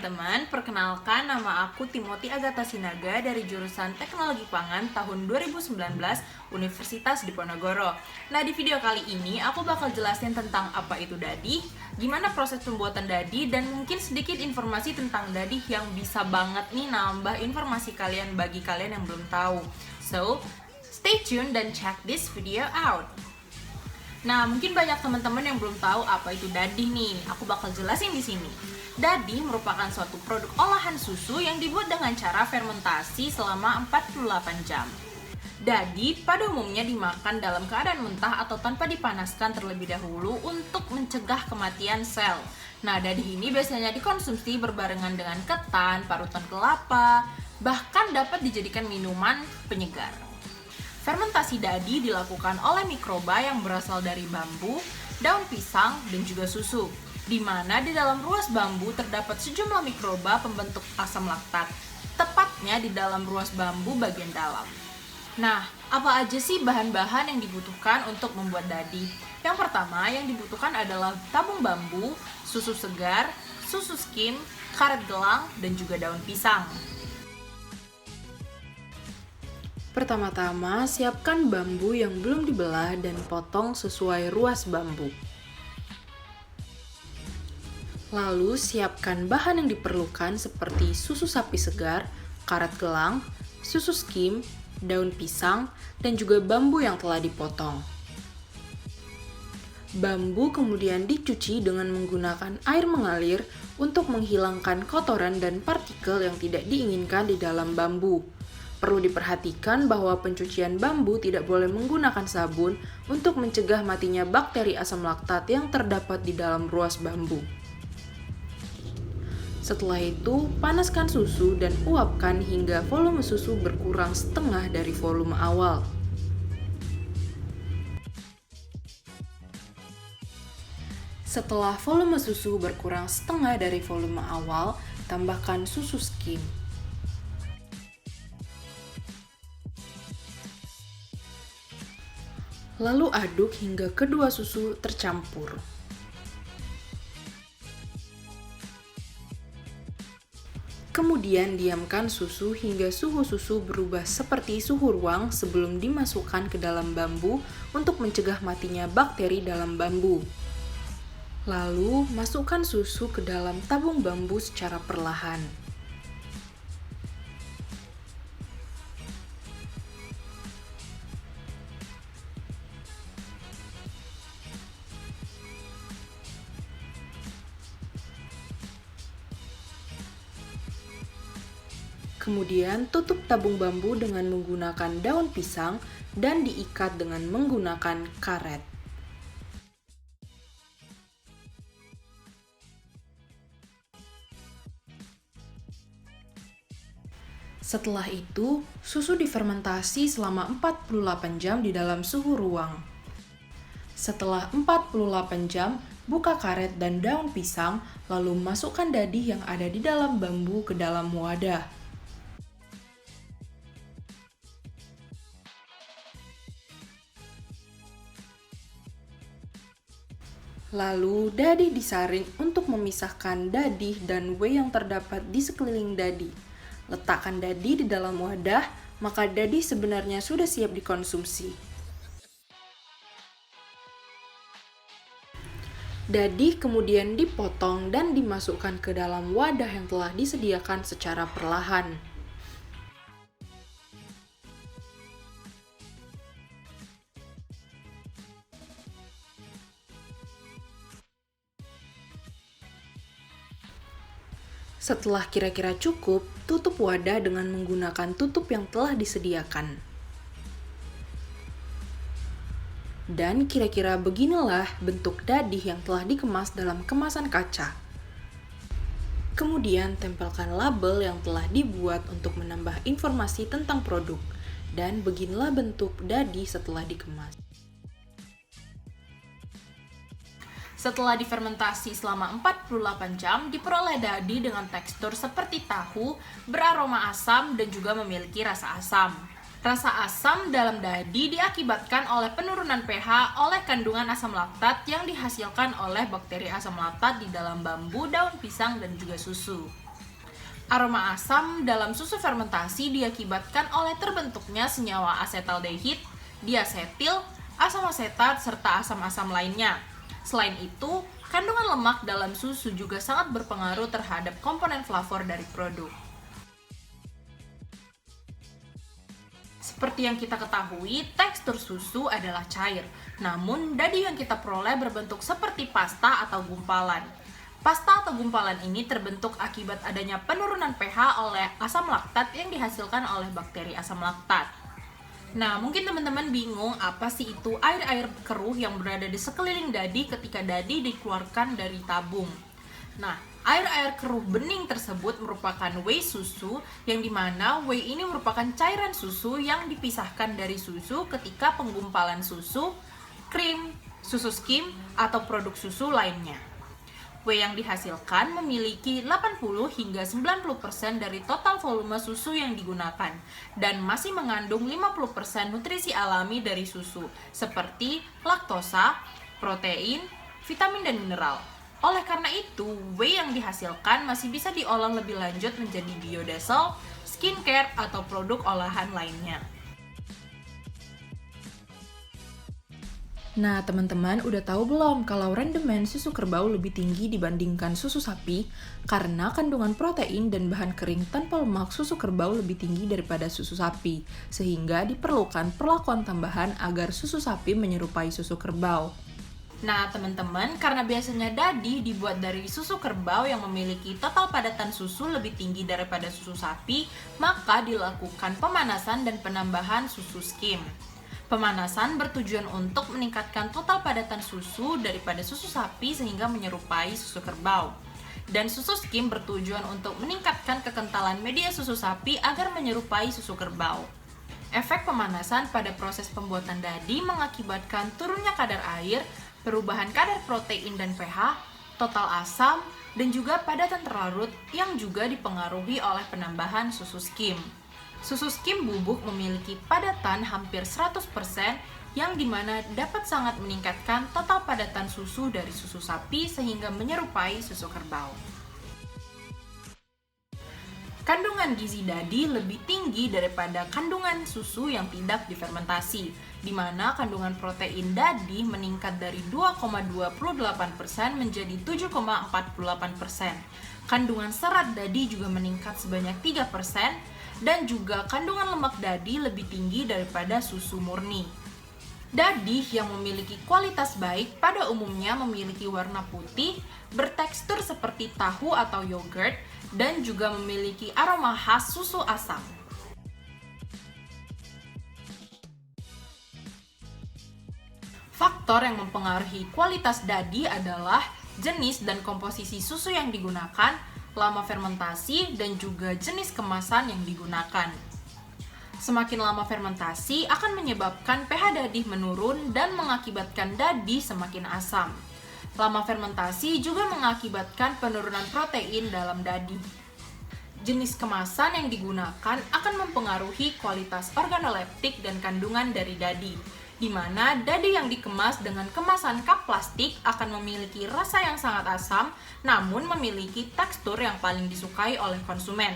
teman-teman, perkenalkan nama aku Timothy Agatha Sinaga dari jurusan Teknologi Pangan tahun 2019 Universitas Diponegoro. Nah, di video kali ini aku bakal jelasin tentang apa itu dadih, gimana proses pembuatan dadih, dan mungkin sedikit informasi tentang dadih yang bisa banget nih nambah informasi kalian bagi kalian yang belum tahu. So, stay tuned dan check this video out. Nah, mungkin banyak teman-teman yang belum tahu apa itu dadih nih. Aku bakal jelasin di sini. Dadih merupakan suatu produk olahan susu yang dibuat dengan cara fermentasi selama 48 jam. Dadih pada umumnya dimakan dalam keadaan mentah atau tanpa dipanaskan terlebih dahulu untuk mencegah kematian sel. Nah, dadih ini biasanya dikonsumsi berbarengan dengan ketan, parutan kelapa, bahkan dapat dijadikan minuman penyegar. Fermentasi dadih dilakukan oleh mikroba yang berasal dari bambu, daun pisang, dan juga susu, di mana di dalam ruas bambu terdapat sejumlah mikroba pembentuk asam laktat, tepatnya di dalam ruas bambu bagian dalam. Nah, apa aja sih bahan-bahan yang dibutuhkan untuk membuat dadih? Yang pertama yang dibutuhkan adalah tabung bambu, susu segar, susu skim, karet gelang, dan juga daun pisang. Pertama-tama, siapkan bambu yang belum dibelah dan potong sesuai ruas bambu. Lalu, siapkan bahan yang diperlukan seperti susu sapi segar, karet gelang, susu skim, daun pisang, dan juga bambu yang telah dipotong. Bambu kemudian dicuci dengan menggunakan air mengalir untuk menghilangkan kotoran dan partikel yang tidak diinginkan di dalam bambu. Perlu diperhatikan bahwa pencucian bambu tidak boleh menggunakan sabun untuk mencegah matinya bakteri asam laktat yang terdapat di dalam ruas bambu. Setelah itu, panaskan susu dan uapkan hingga volume susu berkurang setengah dari volume awal. Setelah volume susu berkurang setengah dari volume awal, tambahkan susu skim. Lalu aduk hingga kedua susu tercampur. Kemudian diamkan susu hingga suhu susu berubah seperti suhu ruang sebelum dimasukkan ke dalam bambu untuk mencegah matinya bakteri dalam bambu. Lalu masukkan susu ke dalam tabung bambu secara perlahan. Kemudian tutup tabung bambu dengan menggunakan daun pisang dan diikat dengan menggunakan karet. Setelah itu, susu difermentasi selama 48 jam di dalam suhu ruang. Setelah 48 jam, buka karet dan daun pisang, lalu masukkan dadih yang ada di dalam bambu ke dalam wadah. Lalu, dadih disaring untuk memisahkan dadih dan whey yang terdapat di sekeliling dadih. Letakkan dadih di dalam wadah, maka dadih sebenarnya sudah siap dikonsumsi. Dadih kemudian dipotong dan dimasukkan ke dalam wadah yang telah disediakan secara perlahan. Setelah kira-kira cukup, tutup wadah dengan menggunakan tutup yang telah disediakan. Dan kira-kira beginilah bentuk dadih yang telah dikemas dalam kemasan kaca. Kemudian tempelkan label yang telah dibuat untuk menambah informasi tentang produk. Dan beginilah bentuk dadih setelah dikemas. Setelah difermentasi selama 48 jam, diperoleh dadih dengan tekstur seperti tahu, beraroma asam, dan juga memiliki rasa asam. Rasa asam dalam dadih diakibatkan oleh penurunan pH oleh kandungan asam laktat yang dihasilkan oleh bakteri asam laktat di dalam bambu, daun pisang, dan juga susu. Aroma asam dalam susu fermentasi diakibatkan oleh terbentuknya senyawa asetaldehid, diasetil, asam asetat, serta asam-asam lainnya. Selain itu, kandungan lemak dalam susu juga sangat berpengaruh terhadap komponen flavor dari produk. Seperti yang kita ketahui, tekstur susu adalah cair, namun dadi yang kita peroleh berbentuk seperti pasta atau gumpalan. Pasta atau gumpalan ini terbentuk akibat adanya penurunan pH oleh asam laktat yang dihasilkan oleh bakteri asam laktat. Nah, mungkin teman-teman bingung apa sih itu air-air keruh yang berada di sekeliling dadi ketika dadi dikeluarkan dari tabung. Nah, air-air keruh bening tersebut merupakan whey susu, yang dimana whey ini merupakan cairan susu yang dipisahkan dari susu ketika penggumpalan susu, krim, susu skim, atau produk susu lainnya. Whey yang dihasilkan memiliki 80 hingga 90% dari total volume susu yang digunakan dan masih mengandung 50% nutrisi alami dari susu seperti laktosa, protein, vitamin dan mineral. Oleh karena itu, whey yang dihasilkan masih bisa diolah lebih lanjut menjadi biodiesel, skincare, atau produk olahan lainnya. Nah, teman-teman udah tahu belum kalau rendemen susu kerbau lebih tinggi dibandingkan susu sapi? Karena kandungan protein dan bahan kering tanpa lemak susu kerbau lebih tinggi daripada susu sapi, sehingga diperlukan perlakuan tambahan agar susu sapi menyerupai susu kerbau. Nah, teman-teman, karena biasanya dadi dibuat dari susu kerbau yang memiliki total padatan susu lebih tinggi daripada susu sapi, maka dilakukan pemanasan dan penambahan susu skim. Pemanasan bertujuan untuk meningkatkan total padatan susu daripada susu sapi sehingga menyerupai susu kerbau. Dan susu skim bertujuan untuk meningkatkan kekentalan media susu sapi agar menyerupai susu kerbau. Efek pemanasan pada proses pembuatan dadi mengakibatkan turunnya kadar air, perubahan kadar protein dan pH, total asam, dan juga padatan terlarut yang juga dipengaruhi oleh penambahan susu skim. Susu skim bubuk memiliki padatan hampir 100% yang dimana dapat sangat meningkatkan total padatan susu dari susu sapi sehingga menyerupai susu kerbau. Kandungan gizi dadi lebih tinggi daripada kandungan susu yang tidak difermentasi, di mana kandungan protein dadi meningkat dari 2,28% menjadi 7,48%. Kandungan serat dadi juga meningkat sebanyak 3%, dan juga kandungan lemak dadi lebih tinggi daripada susu murni. Dadi yang memiliki kualitas baik pada umumnya memiliki warna putih, bertekstur seperti tahu atau yogurt, dan juga memiliki aroma khas susu asam. Faktor yang mempengaruhi kualitas dadi adalah jenis dan komposisi susu yang digunakan, lama fermentasi, dan juga jenis kemasan yang digunakan. Semakin lama fermentasi akan menyebabkan pH dadi menurun dan mengakibatkan dadi semakin asam. Lama fermentasi juga mengakibatkan penurunan protein dalam dadi. Jenis kemasan yang digunakan akan mempengaruhi kualitas organoleptik dan kandungan dari dadi, di mana dadi yang dikemas dengan kemasan kap plastik akan memiliki rasa yang sangat asam, namun memiliki tekstur yang paling disukai oleh konsumen.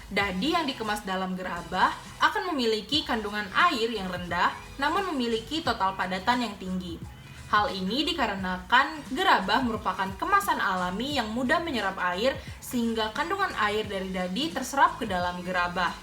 Dadi yang dikemas dalam gerabah akan memiliki kandungan air yang rendah, namun memiliki total padatan yang tinggi. Hal ini dikarenakan gerabah merupakan kemasan alami yang mudah menyerap air, sehingga kandungan air dari dadi terserap ke dalam gerabah.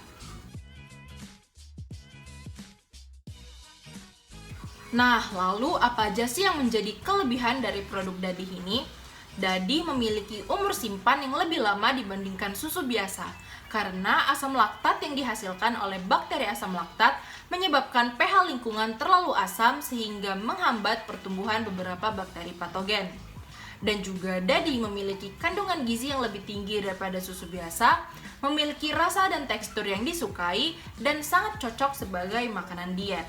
Nah, lalu apa aja sih yang menjadi kelebihan dari produk dadi ini? Dadi memiliki umur simpan yang lebih lama dibandingkan susu biasa, karena asam laktat yang dihasilkan oleh bakteri asam laktat menyebabkan pH lingkungan terlalu asam sehingga menghambat pertumbuhan beberapa bakteri patogen. Dan juga dadi memiliki kandungan gizi yang lebih tinggi daripada susu biasa, memiliki rasa dan tekstur yang disukai, dan sangat cocok sebagai makanan diet.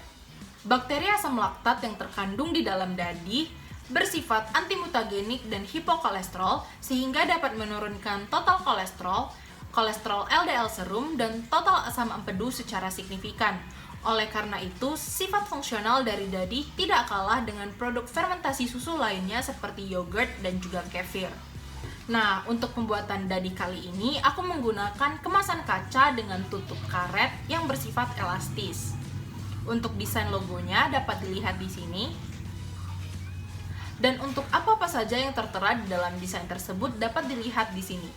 Bakteri asam laktat yang terkandung di dalam dadi bersifat antimutagenik dan hipokolesterol sehingga dapat menurunkan total kolesterol, kolesterol LDL serum, dan total asam empedu secara signifikan. Oleh karena itu, sifat fungsional dari dadi tidak kalah dengan produk fermentasi susu lainnya seperti yogurt dan juga kefir. Nah, untuk pembuatan dadi kali ini, aku menggunakan kemasan kaca dengan tutup karet yang bersifat elastis. Untuk desain logonya dapat dilihat di sini. Dan untuk apa-apa saja yang tertera di dalam desain tersebut dapat dilihat di sini.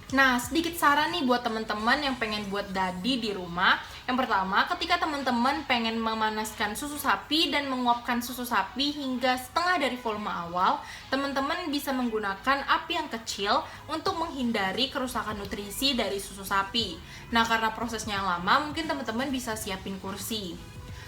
Nah, sedikit saran nih buat teman-teman yang pengen buat dadi di rumah. Yang pertama, ketika teman-teman pengen memanaskan susu sapi dan menguapkan susu sapi hingga setengah dari volume awal, teman-teman bisa menggunakan api yang kecil untuk menghindari kerusakan nutrisi dari susu sapi. Nah, karena prosesnya yang lama, mungkin teman-teman bisa siapin kursi.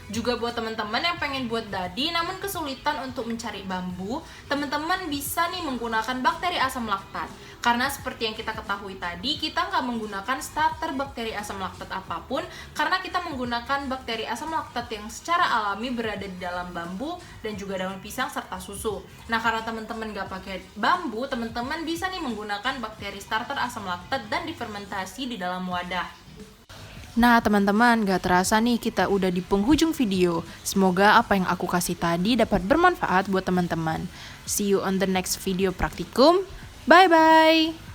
Juga buat teman-teman yang pengen buat dadi namun kesulitan untuk mencari bambu, teman-teman bisa nih menggunakan bakteri asam laktat. Karena seperti yang kita ketahui tadi, kita nggak menggunakan starter bakteri asam laktat apapun, karena kita menggunakan bakteri asam laktat yang secara alami berada di dalam bambu dan juga daun pisang serta susu. Nah, karena teman-teman nggak pakai bambu, teman-teman bisa nih menggunakan bakteri starter asam laktat dan difermentasi di dalam wadah. Nah teman-teman, gak terasa nih kita udah di penghujung video. Semoga apa yang aku kasih tadi dapat bermanfaat buat teman-teman. See you on the next video praktikum. Bye-bye!